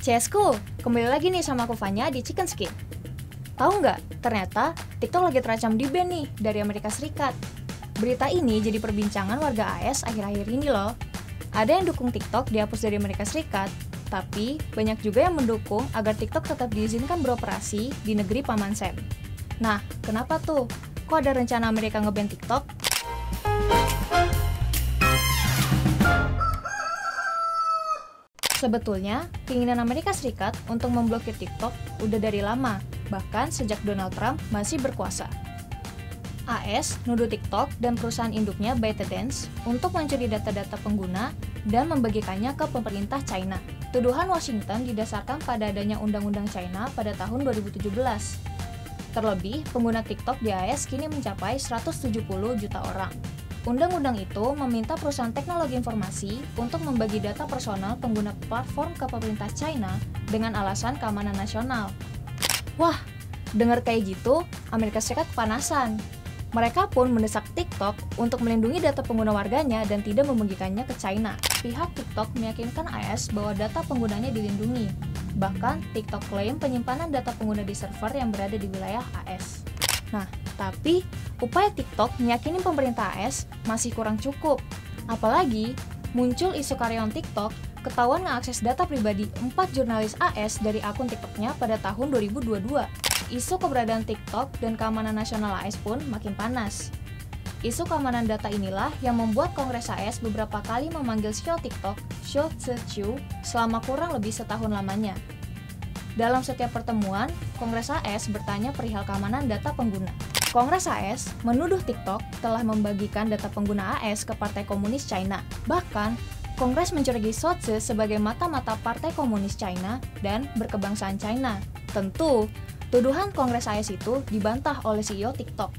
CSku, kembali lagi nih sama aku Fanya di Chicken Skin. Tahu nggak, ternyata TikTok lagi terancam di-ban nih dari Amerika Serikat. Berita ini jadi perbincangan warga AS akhir-akhir ini loh. Ada yang dukung TikTok dihapus dari Amerika Serikat, tapi banyak juga yang mendukung agar TikTok tetap diizinkan beroperasi di negeri Paman Sam. Nah, kenapa tuh? Kok ada rencana Amerika nge-ban TikTok? Sebetulnya, keinginan Amerika Serikat untuk memblokir TikTok udah dari lama, bahkan sejak Donald Trump masih berkuasa. AS nuduh TikTok dan perusahaan induknya ByteDance untuk mencuri data-data pengguna dan membagikannya ke pemerintah China. Tuduhan Washington didasarkan pada adanya Undang-Undang China pada tahun 2017. Terlebih, pengguna TikTok di AS kini mencapai 170 juta orang. Undang-undang itu meminta perusahaan teknologi informasi untuk membagi data personal pengguna platform ke pemerintah China dengan alasan keamanan nasional. Wah, dengar kayak gitu, Amerika Serikat kepanasan. Mereka pun mendesak TikTok untuk melindungi data pengguna warganya dan tidak membagikannya ke China. Pihak TikTok meyakinkan AS bahwa data penggunanya dilindungi. Bahkan, TikTok klaim penyimpanan data pengguna di server yang berada di wilayah AS. Nah, tapi upaya TikTok meyakini pemerintah AS masih kurang cukup. Apalagi, muncul isu karyawan TikTok ketahuan mengakses data pribadi 4 jurnalis AS dari akun TikToknya pada tahun 2022. Isu keberadaan TikTok dan keamanan nasional AS pun makin panas. Isu keamanan data inilah yang membuat Kongres AS beberapa kali memanggil CEO TikTok, Shou Zi Chew, selama kurang lebih setahun lamanya. Dalam setiap pertemuan, Kongres AS bertanya perihal keamanan data pengguna. Kongres AS menuduh TikTok telah membagikan data pengguna AS ke Partai Komunis China. Bahkan, Kongres mencurigai Shou Zi sebagai mata-mata Partai Komunis China dan berkebangsaan China. Tentu, tuduhan Kongres AS itu dibantah oleh CEO TikTok.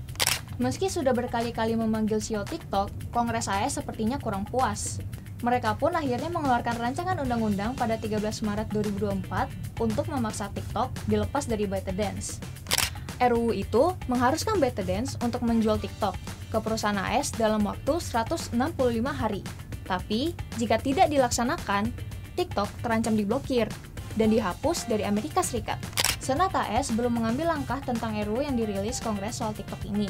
Meski sudah berkali-kali memanggil CEO TikTok, Kongres AS sepertinya kurang puas. Mereka pun akhirnya mengeluarkan rancangan undang-undang pada 13 Maret 2024 untuk memaksa TikTok dilepas dari ByteDance. RUU itu mengharuskan ByteDance untuk menjual TikTok ke perusahaan AS dalam waktu 165 hari. Tapi, jika tidak dilaksanakan, TikTok terancam diblokir dan dihapus dari Amerika Serikat. Senat AS belum mengambil langkah tentang RUU yang dirilis Kongres soal TikTok ini.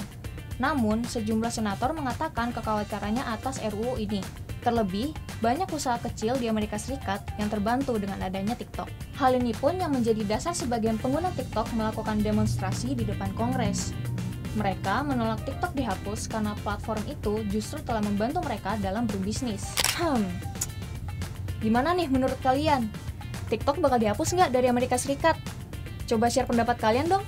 Namun, sejumlah senator mengatakan kekhawatirannya atas RUU ini. Terlebih, banyak usaha kecil di Amerika Serikat yang terbantu dengan adanya TikTok. Hal ini pun yang menjadi dasar sebagian pengguna TikTok melakukan demonstrasi di depan Kongres. Mereka menolak TikTok dihapus karena platform itu justru telah membantu mereka dalam berbisnis. Gimana nih menurut kalian? TikTok bakal dihapus nggak dari Amerika Serikat? Coba share pendapat kalian dong!